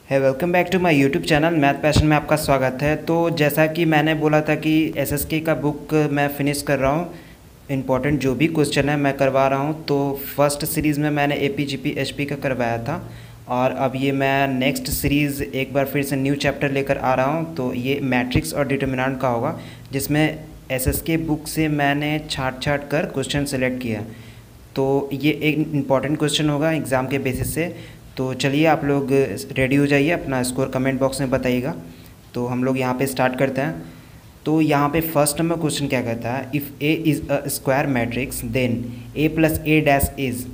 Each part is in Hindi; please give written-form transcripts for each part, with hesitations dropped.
है welcome back to my YouTube channel Math Passion में आपका स्वागत है। तो जैसा कि मैंने बोला था कि एसएसके का बुक मैं फ़िनिश कर रहा हूँ। इम्पॉर्टेंट जो भी क्वेश्चन है मैं करवा रहा हूँ। तो फर्स्ट सीरीज़ में मैंने एपीजीपी एचपी का करवाया था और अब ये मैं नेक्स्ट सीरीज़ एक बार फिर से न्यू चैप्टर लेकर आ रहा हूँ। तो ये मैट्रिक्स और डिटर्मिनेंट का होगा, जिसमें एसएसके बुक से मैंने छाँट कर क्वेश्चन सेलेक्ट किया। तो ये एक इम्पॉर्टेंट क्वेश्चन होगा एग्ज़ाम के बेसिस से। तो चलिए आप लोग रेडी हो जाइए, अपना स्कोर कमेंट बॉक्स में बताइएगा। तो हम लोग यहाँ पे स्टार्ट करते हैं। तो यहाँ पे फर्स्ट नंबर क्वेश्चन क्या कहता है, if A is a square matrix then A plus A dash is.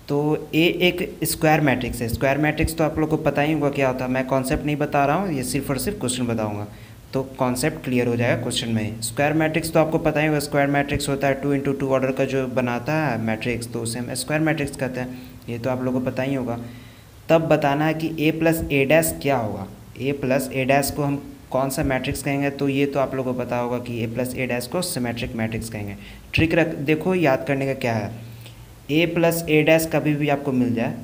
तो ए एक स्क्वायर मैट्रिक्स है। स्क्वायर मैट्रिक्स तो आप लोग को पता ही होगा क्या होता है। मैं कॉन्सेप्ट नहीं बता रहा हूँ, ये सिर्फ और सिर्फ क्वेश्चन बताऊँगा, तो कॉन्सेप्ट क्लियर हो जाएगा क्वेश्चन में। स्क्वायर मैट्रिक्स तो आपको पता ही होगा, स्क्वायर मैट्रिक्स होता है 2 × 2 ऑर्डर का जो बनाता है मैट्रिक्स, तो उसे हम स्क्वायर मैट्रिक्स कहते हैं। ये तो आप लोगों को पता ही होगा। तब बताना है कि ए प्लस ए डैश क्या होगा। ए प्लस ए डैश को हम कौन सा मैट्रिक्स कहेंगे, तो ये तो आप लोगों को पता होगा कि ए प्लस ए डैश को सिमेट्रिक मैट्रिक्स कहेंगे। ट्रिक रख देखो, याद करने का क्या है, ए प्लस ए डैश कभी भी आपको मिल जाए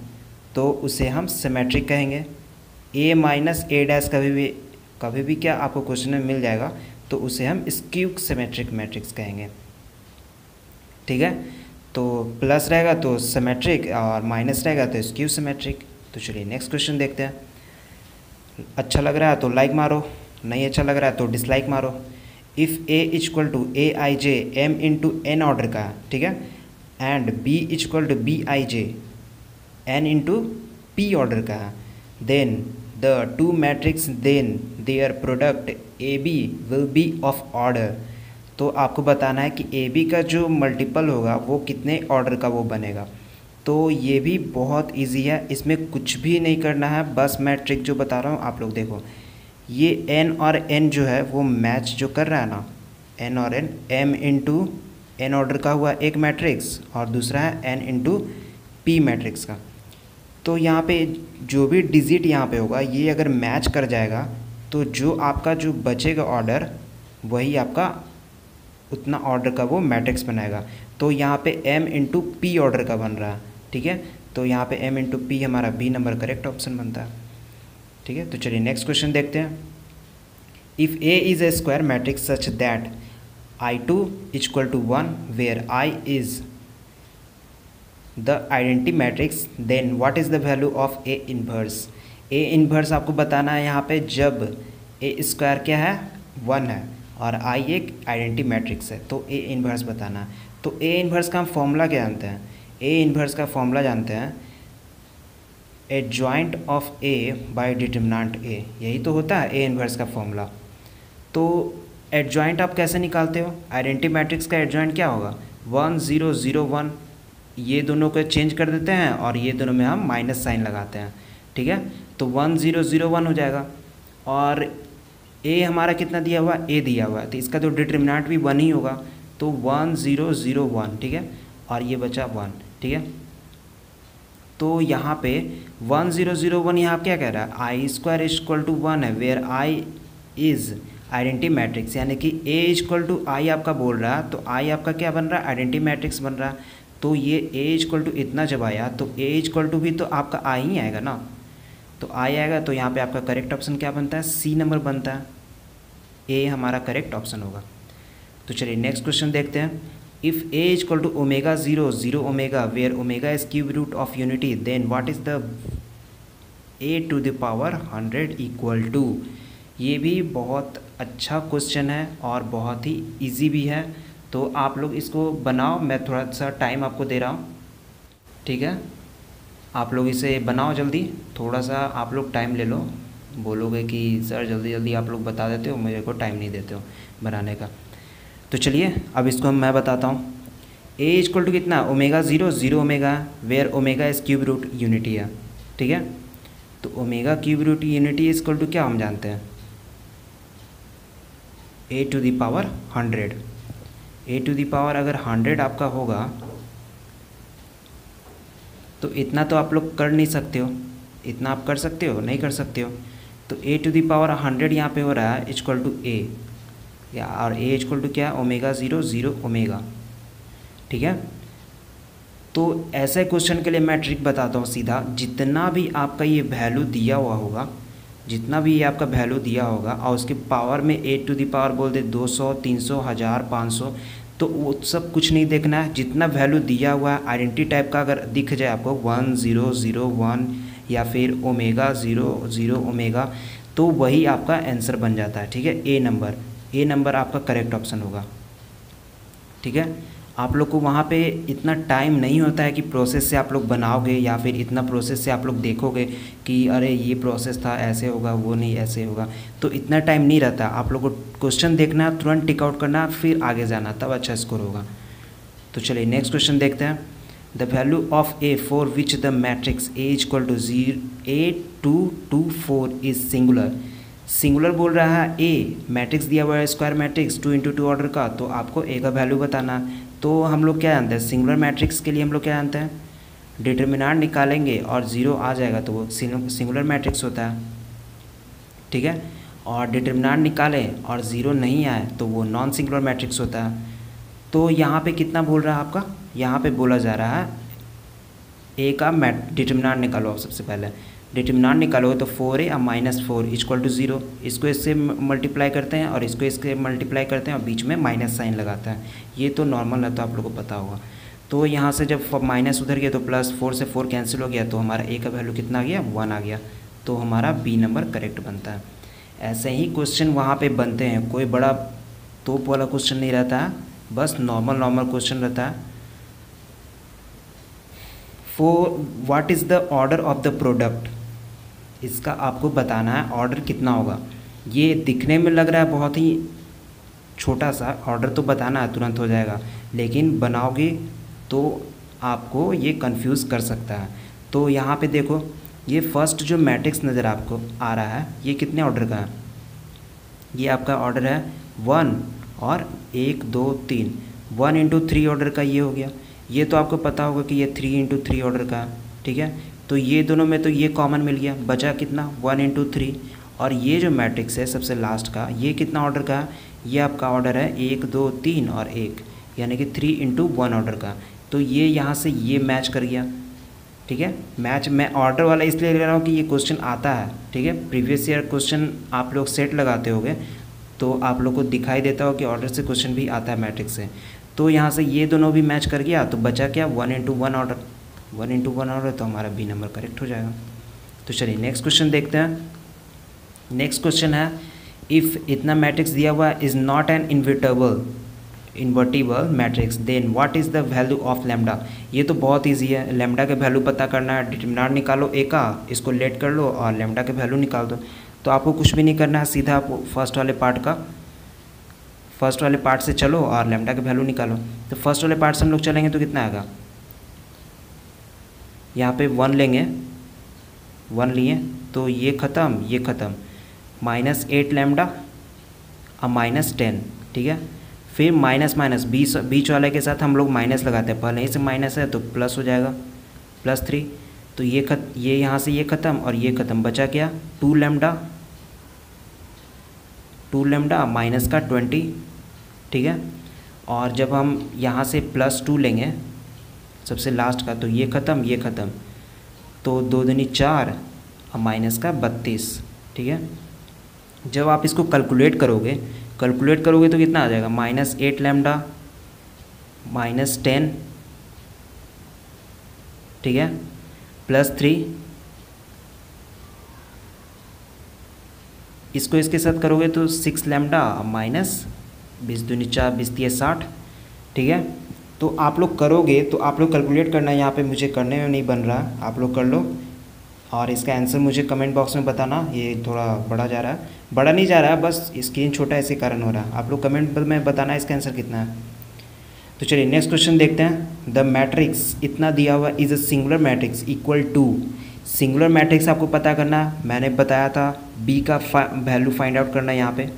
तो उसे हम सिमेट्रिक कहेंगे। ए माइनस ए डैश कभी भी क्या आपको क्वेश्चन में मिल जाएगा तो उसे हम स्क्यू सिमेट्रिक मैट्रिक्स कहेंगे। ठीक है, तो प्लस रहेगा तो सिमेट्रिक और माइनस रहेगा तो स्क्यू सिमेट्रिक। तो चलिए नेक्स्ट क्वेश्चन देखते हैं। अच्छा लग रहा है तो लाइक मारो, नहीं अच्छा लग रहा है तो डिसलाइक मारो। If A equal to A I J M into N order का, ठीक है, and B equal to B I J N into P order का, then the two matrix then their product A B will be of order. तो आपको बताना है कि ए बी का जो मल्टीपल होगा वो कितने ऑर्डर का वो बनेगा। तो ये भी बहुत इजी है, इसमें कुछ भी नहीं करना है, बस मैं ट्रिक जो बता रहा हूँ आप लोग देखो। ये एन और एन जो है वो मैच जो कर रहा है ना, एन और n, m into N order का हुआ एक मैट्रिक्स और दूसरा है एन इंटू पी मैट्रिक्स का। तो यहाँ पे जो भी डिजिट यहाँ पे होगा ये अगर मैच कर जाएगा तो जो आपका जो बचेगा ऑर्डर वही आपका उतना ऑर्डर का वो मैट्रिक्स बनाएगा। तो यहाँ पे m इंटू पी ऑर्डर का बन रहा है, ठीक है। तो यहाँ पे m इंटू पी हमारा बी नंबर करेक्ट ऑप्शन बनता है, ठीक है। तो चलिए नेक्स्ट क्वेश्चन देखते हैं। If a is a square matrix such that I2 equal to 1 where I is the identity matrix, then what is the value of A inverse. A inverse आपको बताना है यहाँ पे जब ए स्क्वायर क्या है 1 है और आई एक आइडेंटिटी मैट्रिक्स है, तो ए इन्वर्स बताना है। तो ए इन्वर्स का हम फॉर्मूला क्या जानते हैं, ए इन्वर्स का फॉर्मूला जानते हैं adjoint of A by determinant A, यही तो होता है ए इन्वर्स का फॉर्मूला। तो एडजॉइंट आप कैसे निकालते हो, आइडेंटिटी मैट्रिक्स का एडजॉइंट क्या होगा 1 0 0 1, ये दोनों को चेंज कर देते हैं और ये दोनों में हम माइनस साइन लगाते हैं, ठीक है। तो 1 0 0 1 हो जाएगा और ए हमारा कितना दिया हुआ, ए दिया हुआ है, तो इसका तो डिटर्मिनेंट भी 1 ही होगा, तो 1 0 0 1, ठीक है, और ये बचा 1, ठीक है। तो यहाँ पे 1 0 0 1 यहाँ क्या कह रहा है, आई स्क्वायर इक्वल टू 1 है where I is identity matrix, यानी कि ए इक्वल टू आई आपका बोल रहा है, तो आई आपका क्या बन रहा है, आइडेंटिटी मैट्रिक्स बन रहा है। तो ये ए इक्वल टू इतना जब आया तो ए इक्वल टू भी तो आपका आई ही आएगा ना, तो आई आएगा। तो यहाँ पे आपका करेक्ट ऑप्शन क्या बनता है, सी नंबर बनता है, ए हमारा करेक्ट ऑप्शन होगा। तो चलिए नेक्स्ट क्वेश्चन देखते हैं। If A equal to omega 0 0 omega where omega is cube root of unity, then what is the A to the power 100 equal to. ये भी बहुत अच्छा क्वेश्चन है और बहुत ही इजी भी है, तो आप लोग इसको बनाओ, मैं थोड़ा सा टाइम आपको दे रहा हूँ, ठीक है। आप लोग इसे बनाओ जल्दी, थोड़ा सा आप लोग टाइम ले लो। बोलोगे कि सर जल्दी जल्दी आप लोग बता देते हो, मेरे को टाइम नहीं देते हो बनाने का। तो चलिए अब इसको मैं बताता हूँ। ए इक्वल टू कितना, omega 0 0 omega where omega is cube root unity है, ठीक है। तो omega cube root unity equal to क्या हम जानते हैं, A to the power 100। A to the power अगर 100 आपका होगा तो इतना तो आप लोग कर नहीं सकते हो, इतना आप कर सकते हो, नहीं कर सकते हो। तो ए टू द पावर 100 यहाँ पे हो रहा है इक्वल टू ए, या और ए इक्वल टू क्या, ओमेगा 0 0 ओमेगा, ठीक है। तो ऐसे क्वेश्चन के लिए मैं ट्रिक बताता हूँ सीधा। जितना भी आपका ये वैल्यू दिया हुआ होगा, जितना भी ये आपका वैल्यू दिया होगा और उसके पावर में 8 टू द पावर बोल दे 200, 300, 1000, 500, तो वो सब कुछ नहीं देखना है। जितना वैल्यू दिया हुआ है आइडेंटिटी टाइप का अगर दिख जाए आपको 1 0 0 1 या फिर ओमेगा 0 0 ओमेगा, तो वही आपका आंसर बन जाता है। ठीक है, ए नंबर आपका करेक्ट ऑप्शन होगा। ठीक है, आप लोग को वहाँ पे इतना टाइम नहीं होता है कि प्रोसेस से आप लोग बनाओगे या फिर इतना प्रोसेस से आप लोग देखोगे कि अरे ये प्रोसेस था ऐसे होगा, वो नहीं ऐसे होगा, तो इतना टाइम नहीं रहता। आप लोग को क्वेश्चन देखना, तुरंत टिक आउट करना, फिर आगे जाना, तब अच्छा स्कोर होगा। तो चलिए नेक्स्ट क्वेश्चन देखते हैं। The value of A for which the matrix A equal to 8224 is singular. Singular बोल रहा है ए, मैट्रिक्स दिया हुआ है स्क्वायर मैट्रिक्स 2 × 2 ऑर्डर का, तो आपको ए का वैल्यू बताना। तो हम लोग क्या जानते हैं, सिंगुलर मैट्रिक्स के लिए हम लोग क्या जानते हैं, डिटर्मिनेंट निकालेंगे और 0 आ जाएगा तो वो सिंगुलर मैट्रिक्स होता है। ठीक है, और डिटर्मिनेंट निकालें और 0 नहीं आए तो वो नॉन सिंगुलर मैट्रिक्स होता है। तो यहाँ पे कितना बोल रहा है आपका, यहाँ पे बोला जा रहा है ए का डिटर्मिनेंट निकालो। आप सबसे पहले डिटर्मिनेंट निकालोगे तो 4a और -4 इक्वल टू 0, इसको इससे मल्टीप्लाई करते हैं और इसको इसके मल्टीप्लाई करते हैं और बीच में माइनस साइन लगाता है। ये तो नॉर्मल है, तो आप लोगों को पता होगा। तो यहाँ से जब माइनस उधर गया तो प्लस 4 से 4 कैंसिल हो गया, तो हमारा ए का वैल्यू कितना आ गया, 1 आ गया। तो हमारा बी नंबर करेक्ट बनता है। ऐसे ही क्वेश्चन वहाँ पर बनते हैं, कोई बड़ा तोप वाला क्वेश्चन नहीं रहता है, बस नॉर्मल क्वेश्चन रहता है। What is the order of the product, इसका आपको बताना है ऑर्डर कितना होगा। ये दिखने में लग रहा है बहुत ही छोटा सा, ऑर्डर तो बताना है तुरंत हो जाएगा, लेकिन बनाओगे तो आपको ये कंफ्यूज कर सकता है। तो यहाँ पे देखो, ये फर्स्ट जो मैट्रिक्स नज़र आपको आ रहा है ये कितने ऑर्डर का है, ये आपका ऑर्डर है 1 और 1 2 3, 1 × 3 ऑर्डर का ये हो गया। ये तो आपको पता होगा कि ये 3 × 3 ऑर्डर का है। ठीक है, तो ये दोनों में तो ये कॉमन मिल गया, बचा कितना 1 × 3। और ये जो मैट्रिक्स है सबसे लास्ट का, ये कितना ऑर्डर का है, ये आपका ऑर्डर है 1 2 3 और 1, यानी कि 3 × 1 ऑर्डर का। तो ये यहाँ से ये मैच कर गया। ठीक है, मैच मैं ऑर्डर वाला इसलिए ले रहा हूँ कि ये क्वेश्चन आता है। ठीक है, प्रीवियस ईयर क्वेश्चन आप लोग सेट लगाते होगे तो आप लोग को दिखाई देता हो कि ऑर्डर से क्वेश्चन भी आता है मैट्रिक्स से। तो यहाँ से ये दोनों भी मैच कर गया, तो बचा क्या 1 × 1 ऑर्डर, 1 × 1 ऑर्डर, तो हमारा बी नंबर करेक्ट हो जाएगा। तो चलिए नेक्स्ट क्वेश्चन देखते हैं। नेक्स्ट क्वेश्चन है, इफ़ इतना मैट्रिक्स दिया हुआ is not an invertible matrix then what is the value of lambda. ये तो बहुत ईजी है, लैम्डा के वैल्यू पता करना है, डिटर्मिनेंट निकालो ए का, इसको लेट कर लो और लैम्डा के वैल्यू निकाल दो। तो आपको कुछ भी नहीं करना है, सीधा आपको फर्स्ट वाले पार्ट से चलो और लैम्डा के वैल्यू निकालो। तो फर्स्ट वाले पार्ट से हम लोग चलेंगे तो कितना आएगा, यहाँ पे 1 लेंगे, 1 लिए तो ये ख़त्म, ये ख़त्म, -8 लैम्डा और -10। ठीक है, फिर माइनस बीच वाले के साथ हम लोग माइनस लगाते हैं, पहले ही से माइनस है तो प्लस हो जाएगा, +3। तो ये यहाँ से ये ख़त्म और ये ख़त्म, बचा क्या 2 लैम्डा माइनस का 20। ठीक है, और जब हम यहाँ से +2 लेंगे सबसे लास्ट का, तो ये ख़त्म, ये ख़त्म, तो 2 दूनी 4 और माइनस का 32। ठीक है, जब आप इसको कैलकुलेट करोगे तो कितना आ जाएगा, -8 लैम्डा -10, ठीक है, +3, इसको इसके साथ करोगे तो 6 लैम्डा माइनस 20 दूनी 4 20 3 60। ठीक है, तो आप लोग करोगे तो आप लोग कैलकुलेट करना है, यहाँ पे मुझे करने में नहीं बन रहा, आप लोग कर लो और इसका आंसर मुझे कमेंट बॉक्स में बताना। ये थोड़ा बड़ा जा रहा है, बड़ा नहीं जा रहा है, बस स्क्रीन छोटा इसी कारण हो रहा है। आप लोग कमेंट में बताना इसका आंसर कितना है। तो चलिए नेक्स्ट क्वेश्चन देखते हैं। द मैट्रिक्स इतना दिया हुआ is a singular matrix equal to, singular matrix आपको पता करना है, मैंने बताया था बी का वैल्यू फाइंड आउट करना है। यहाँ पे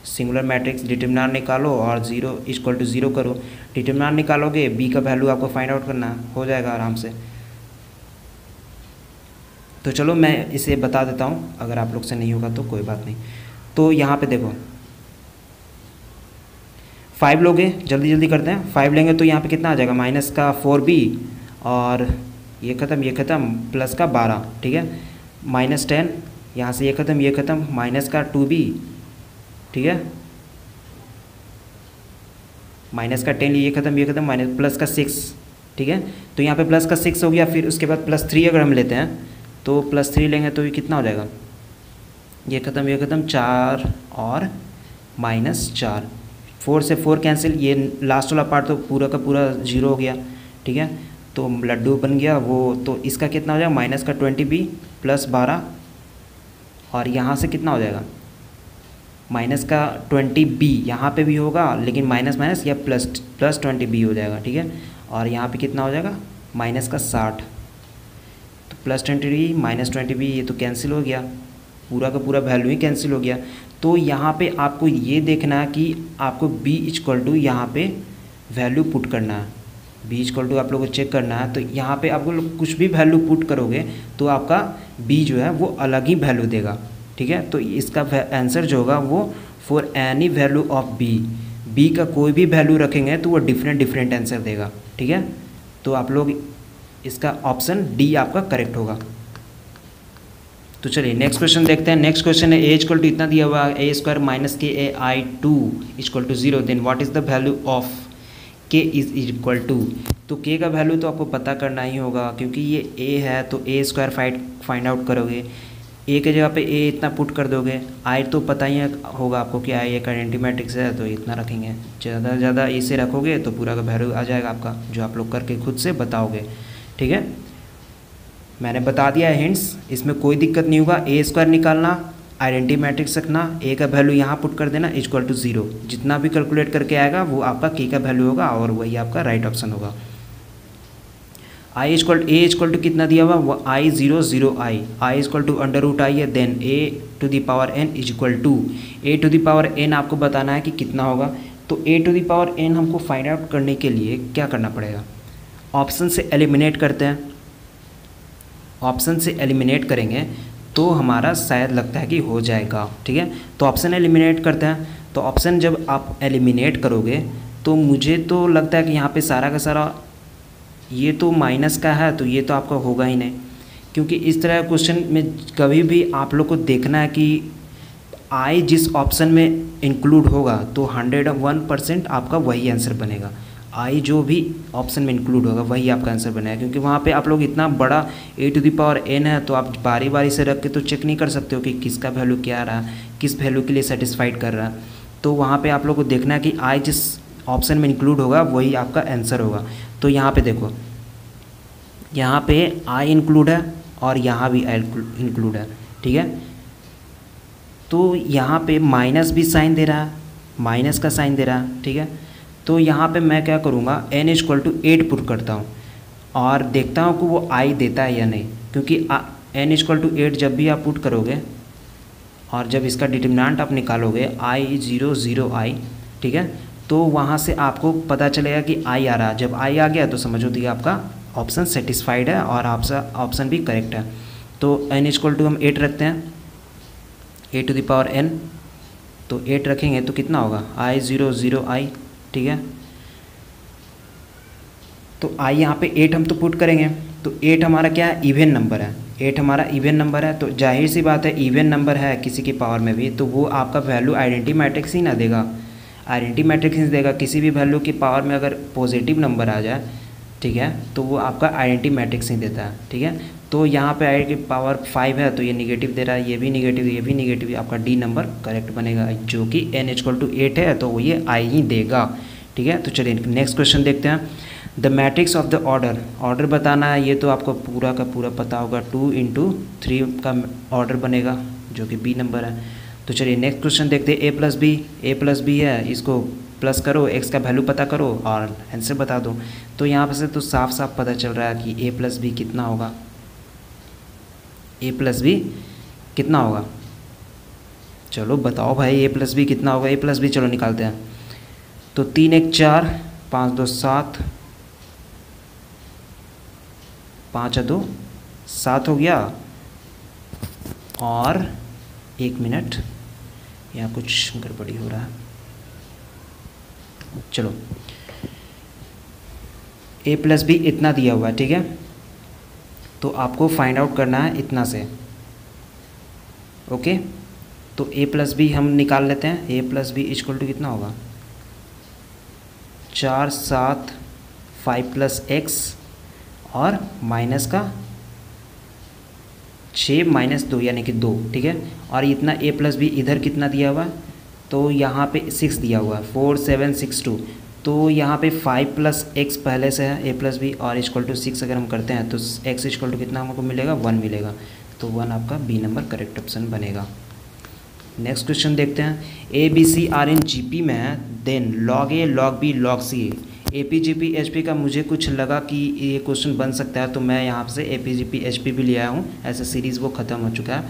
सिंगुलर मैट्रिक्स डिटर्मिनेंट निकालो और 0 इक्वल टू 0 करो, डिटर्मिनेंट निकालोगे, बी का वैल्यू आपको फाइंड आउट करना हो जाएगा आराम से। तो चलो मैं इसे बता देता हूँ, अगर आप लोग से नहीं होगा तो कोई बात नहीं। तो यहाँ पे देखो 5 लोगे, जल्दी जल्दी करते हैं, 5 लेंगे तो यहाँ पे कितना आ जाएगा, -4b और ये ख़त्म प्लस का 12, ठीक है, -10, यहाँ से ये ख़त्म माइनस का 2b, ठीक है, माइनस का 10, ये ख़त्म माइनस प्लस का 6, ठीक है। तो यहाँ पे प्लस का 6 हो गया। फिर उसके बाद +3 अगर हम लेते हैं तो +3 लेंगे तो ये कितना हो जाएगा, ये ख़त्म 4 और -4, 4 से 4 कैंसिल, ये लास्ट वाला पार्ट तो पूरा का पूरा 0 हो गया, ठीक है। तो लड्डू बन गया वो, तो इसका कितना हो जाएगा, माइनस का 20b प्लस 12, और यहाँ से कितना हो जाएगा, माइनस का 20b, यहाँ पे भी होगा लेकिन माइनस माइनस या प्लस 20b हो जाएगा, ठीक है। और यहाँ पे कितना हो जाएगा, माइनस का 60, तो +20b -20b, ये तो कैंसिल हो गया, पूरा का पूरा वैल्यू ही कैंसिल हो गया। तो यहाँ पे आपको ये देखना है कि आपको b = यहाँ पे वैल्यू पुट करना है, b = आप लोगों को चेक करना है। तो यहाँ पे आपको कुछ भी वैल्यू पुट करोगे तो आपका b जो है वो अलग ही वैल्यू देगा, ठीक है। तो इसका आंसर जो होगा वो for any value of b का कोई भी वैल्यू रखेंगे तो वो डिफरेंट आंसर देगा, ठीक है। तो आप लोग इसका ऑप्शन डी आपका करेक्ट होगा। तो चलिए नेक्स्ट क्वेश्चन देखते हैं। नेक्स्ट क्वेश्चन है a = इतना दिया हुआ है, a² - KAI2 = 0, then what is the value of k = तो k का वैल्यू तो आपको पता करना ही होगा, क्योंकि ये a है तो a² फाइंड आउट करोगे, a के जगह पे a इतना पुट कर दोगे। i तो पता ही होगा आपको कि i एक आइडेंटिटी मैट्रिक्स है, तो इतना रखेंगे, ज़्यादा से ज़्यादा इसे रखोगे तो पूरा का वैल्यू आ जाएगा आपका, जो आप लोग करके खुद से बताओगे, ठीक है। मैंने बता दिया है हिंट्स, इसमें कोई दिक्कत नहीं होगा। a² निकालना, आइडेंटिटी मैट्रिक्स रखना, a का वैल्यू यहाँ पुट कर देना = 0, जितना भी कैलकुलेट करके आएगा वो आपका k का वैल्यू होगा और वही आपका राइट ऑप्शन होगा। a = कितना दिया हुआ, वो i 0 0 i √i है, देन a⁴n = a⁴n आपको बताना है कि कितना होगा। तो a⁴n हमको फाइंड आउट करने के लिए क्या करना पड़ेगा, ऑप्शन से एलिमिनेट करते हैं। ऑप्शन से एलिमिनेट करेंगे तो हमारा शायद लगता है कि हो जाएगा, ठीक है। तो ऑप्शन एलिमिनेट करते हैं। तो ऑप्शन जब आप एलिमिनेट करोगे तो मुझे तो लगता है कि यहाँ पे सारा का सारा ये तो माइनस का है, तो ये तो आपका होगा ही नहीं, क्योंकि इस तरह क्वेश्चन में कभी भी आप लोग को देखना है कि आई जिस ऑप्शन में इंक्लूड होगा तो 101% आपका वही आंसर बनेगा। आई जो भी ऑप्शन में इंक्लूड होगा वही आपका आंसर बनेगा, क्योंकि वहाँ पे आप लोग इतना बड़ा a⁴n है, तो आप बारी बारी से रख के तो चेक नहीं कर सकते हो कि किसका वैल्यू क्या आ रहा है, किस वैल्यू के लिए सेटिस्फाइड कर रहा है। तो वहाँ पे आप लोग को देखना है कि आई जिस ऑप्शन में इंक्लूड होगा वही आपका आंसर होगा। तो यहाँ पे देखो, यहाँ पे आई इंक्लूड है और यहाँ भी आई इंक्लूड है, ठीक है। तो यहाँ पे माइनस भी साइन दे रहा है, माइनस का साइन दे रहा है, ठीक है। तो यहाँ पे मैं क्या करूँगा, n = 8 पुट करता हूँ और देखता हूँ कि वो i देता है या नहीं, क्योंकि n = 8 जब भी आप पुट करोगे और जब इसका डिटरमिनेंट आप निकालोगे i 0 0 i, ठीक है, तो वहाँ से आपको पता चलेगा कि i आ रहा। जब i आ गया तो समझो कि आपका ऑप्शन सेटिस्फाइड है और आपका ऑप्शन भी करेक्ट है। तो n = हम 8 रखते हैं, a⁴n, तो 8 रखेंगे तो कितना होगा, i 0 0 i, ठीक है। तो i यहाँ पे 8 हम तो पुट करेंगे, तो 8 हमारा क्या है, इवन नंबर है, 8 हमारा इवन नंबर है। तो जाहिर सी बात है इवन नंबर है किसी की पावर में भी, तो वो आपका वैल्यू आइडेंटिटी मैट्रिक्स ही ना देगा, आइडेंटिटी मैट्रिक्स ही देगा। किसी भी वैल्यू की पावर में अगर पॉजिटिव नंबर आ जाए, ठीक है, तो वो आपका आइडेंटिटी मैट्रिक्स ही देता है, ठीक है। तो यहाँ पे आई की पावर 5 है तो ये निगेटिव दे रहा है, ये भी निगेटिव, ये भी निगेटिव, आपका डी नंबर करेक्ट बनेगा, जो कि n = 8 है तो वो ये आई ही देगा, ठीक है। तो चलिए नेक्स्ट क्वेश्चन देखते हैं। The matrix of the order बताना है, ये तो आपको पूरा का पूरा पता होगा, 2 × 3 का ऑर्डर बनेगा जो कि बी नंबर है। तो चलिए नेक्स्ट क्वेश्चन देखते हैं। a + b है, इसको प्लस करो, x का वैल्यू पता करो और आंसर बता दो। तो यहाँ पर से तो साफ साफ पता चल रहा है कि a + b कितना होगा, a + b कितना होगा, चलो बताओ भाई a + b कितना होगा। a + b चलो निकालते हैं। तो 3 1 4, 5 2 7, 5 2 7 हो गया। और 1 मिनट, यहाँ कुछ गड़बड़ी हो रहा है, चलो ए प्लस बी इतना दिया हुआ है, ठीक है। तो आपको फाइंड आउट करना है इतना से, ओके। तो ए प्लस बी हम निकाल लेते हैं। ए प्लस बी इक्वल टू कितना होगा, 4 7 5 प्लस एक्स और माइनस का 6 माइनस 2 यानी कि 2, ठीक है। और इतना ए प्लस बी इधर कितना दिया हुआ है, तो यहाँ पे 6 दिया हुआ है, 4 7 6 2। तो यहाँ पे 5 प्लस एक्स पहले से है ए प्लस बी और इक्वल टू 6 अगर हम करते हैं तो एक्स इक्वल टू कितना हमको मिलेगा, 1 मिलेगा। तो 1 आपका बी नंबर करेक्ट ऑप्शन बनेगा। नेक्स्ट क्वेश्चन देखते हैं। A B C are in G P में है, then log A log B log C. A P G P H P का मुझे कुछ लगा कि ये क्वेश्चन बन सकता है, तो मैं यहाँ से ए P G P H P भी ले आया हूँ। ऐसा सीरीज़ वो ख़त्म हो चुका है,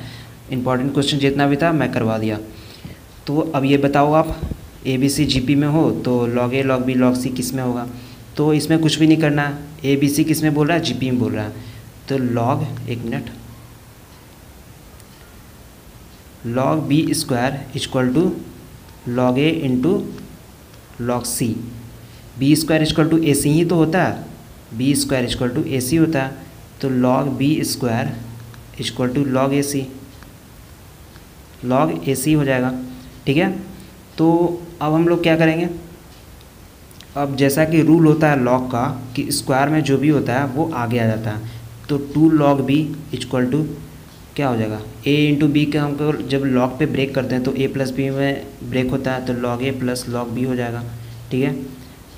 इंपॉर्टेंट क्वेश्चन जितना भी था मैं करवा दिया। तो अब ये बताओ आप, ए बी सी जी पी में हो तो log A log B log सी किस में होगा। तो इसमें कुछ भी नहीं करना है, ए बी सी किस में बोल रहा है, जी पी में बोल रहा है। तो लॉग, एक minute, log B square equal to log A into log C. B square equal to A C ही तो होता है, B square equal to A C होता है। तो log B square equal to log A C, log A C हो जाएगा, ठीक है। तो अब हम लोग क्या करेंगे, अब जैसा कि रूल होता है लॉग का कि स्क्वायर में जो भी होता है वो आगे आ जाता है। तो 2 लॉग बी इक्वल टू क्या हो जाएगा, ए इंटू बी का हमको जब लॉग पे ब्रेक करते हैं तो ए प्लस बी में ब्रेक होता है, तो लॉग ए प्लस लॉग बी हो जाएगा, ठीक है।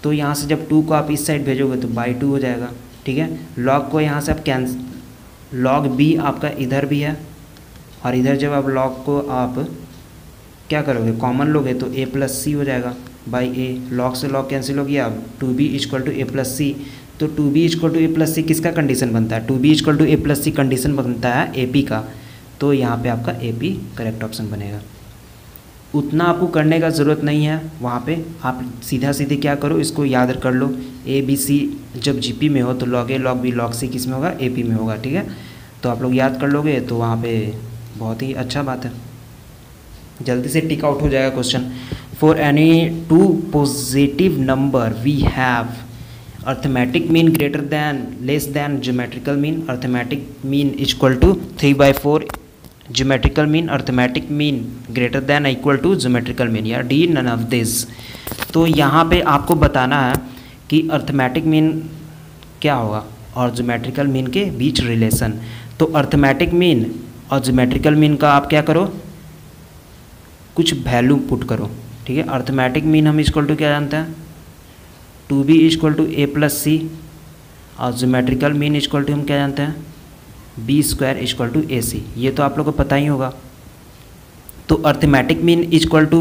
तो यहाँ से जब 2 को आप इस साइड भेजोगे तो बाई 2 हो जाएगा, ठीक है। लॉग को यहाँ से आप कैंसिल, लॉग बी आपका इधर भी है और इधर जब आप लॉग को आप क्या करोगे, कॉमन लोगे तो ए प्लस सी हो जाएगा बाई ए। लॉग से लॉग कैंसिल हो गया, अब 2b equal to A plus C. तो 2b equal to A plus C किसका कंडीशन बनता है, 2b equal to A plus C condition बनता है ए पी का। तो यहाँ पे आपका ए पी करेक्ट ऑप्शन बनेगा। उतना आपको करने का ज़रूरत नहीं है, वहाँ पे आप सीधा सीधे क्या करो, इसको याद कर लो। ए बी सी जब जी पी में हो तो log A log B log सी किस में होगा, ए पी में होगा, ठीक है। तो आप लोग याद कर लोगे तो वहाँ पे बहुत ही अच्छा बात है, जल्दी से टिक आउट हो जाएगा क्वेश्चन। For any 2 positive number we have arithmetic mean greater than less than geometrical mean. Arithmetic mean equal to 3/4, geometrical mean arithmetic mean greater than equal to geometrical mean, या डी नन ऑफ दिस। तो यहाँ पे आपको बताना है कि अर्थमेटिक मीन क्या होगा और ज्योमेट्रिकल मीन के बीच रिलेशन। तो अर्थमेटिक मीन और ज्योमेट्रिकल मीन का आप क्या करो, कुछ वैल्यू पुट करो, ठीक है। अर्थमेटिक मीन हम इक्वल टू क्या जानते हैं, 2b equal to A plus C, और ज्योमेट्रिकल मीन इक्वल टू हम क्या जानते हैं, B square equal to A C. ये तो आप लोग को पता ही होगा। तो अर्थमेटिक मीन इक्वल टू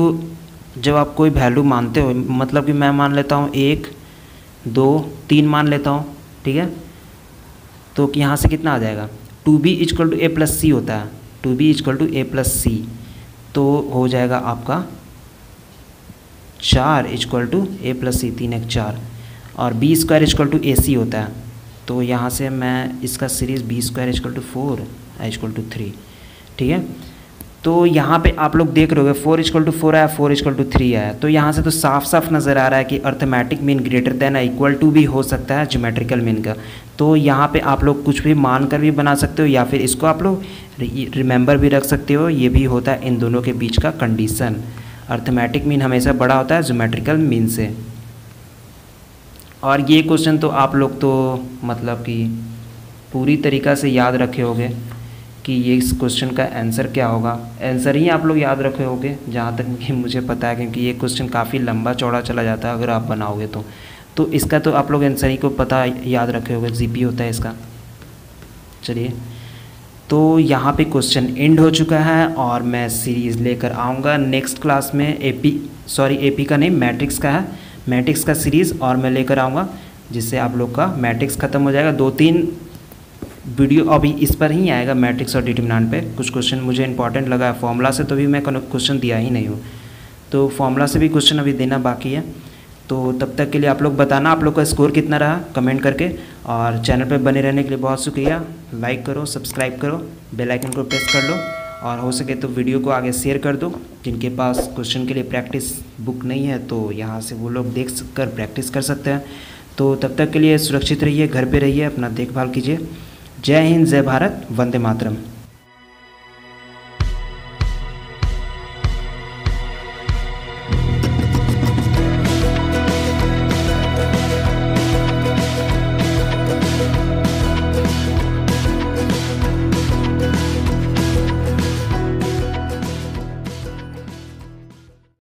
जब आप कोई वैल्यू मानते हो, मतलब कि मैं मान लेता हूँ 1 2 3 मान लेता हूँ, ठीक है। तो यहाँ से कितना आ जाएगा, 2b equal to A plus C होता है, 2b equal to A plus C. तो हो जाएगा आपका 4 equal to A plus C, 3 1 4, और B square equal to A C होता है। तो यहाँ से मैं इसका series B square equal to 4 equal to 3, ठीक है। तो यहाँ पे आप लोग देख रहे हो 4 इक्वल टू 4 आया, 4 इक्वल टू 3 आया। तो यहाँ से तो साफ साफ नज़र आ रहा है कि arithmetic mean greater than equal to भी हो सकता है ज्योमेट्रिकल मीन का। तो यहाँ पे आप लोग कुछ भी मान कर भी बना सकते हो, या फिर इसको आप लोग रिमेंबर भी रख सकते हो। ये भी होता है इन दोनों के बीच का कंडीशन। अर्थमेटिक मीन हमेशा बड़ा होता है ज्योमेट्रिकल मीन से। और ये क्वेश्चन तो आप लोग तो मतलब कि पूरी तरीक़ा से याद रखे होंगे कि ये इस क्वेश्चन का आंसर क्या होगा। आंसर ही आप लोग याद रखे होंगे जहाँ तक कि मुझे पता है, क्योंकि ये क्वेश्चन काफ़ी लंबा चौड़ा चला जाता है अगर आप बनाओगे तो इसका तो आप लोग आंसर ही को पता याद रखे होंगे, जीपी होता है इसका। चलिए, तो यहाँ पे क्वेश्चन एंड हो चुका है और मैं सीरीज़ लेकर आऊँगा नेक्स्ट क्लास में। एपी का नहीं, मैट्रिक्स का है, मैट्रिक्स का सीरीज़ और मैं लेकर आऊँगा, जिससे आप लोग का मैट्रिक्स ख़त्म हो जाएगा। 2-3 वीडियो अभी इस पर ही आएगा, मैट्रिक्स और डिटरमिनेंट पे। कुछ क्वेश्चन मुझे इंपॉर्टेंट लगा है, फॉर्मूला से तो भी मैं क्वेश्चन दिया ही नहीं हूँ, तो फॉर्मूला से भी क्वेश्चन अभी देना बाकी है। तो तब तक के लिए आप लोग बताना आप लोग का स्कोर कितना रहा कमेंट करके, और चैनल पे बने रहने के लिए बहुत शुक्रिया। लाइक करो, सब्सक्राइब करो, बेल आइकन को प्रेस कर लो, और हो सके तो वीडियो को आगे शेयर कर दो। जिनके पास क्वेश्चन के लिए प्रैक्टिस बुक नहीं है तो यहाँ से वो लोग देख कर प्रैक्टिस कर सकते हैं। तो तब तक के लिए सुरक्षित रहिए, घर पे रहिए, अपना देखभाल कीजिए। जय हिंद, जय भारत, वंदे मातरम।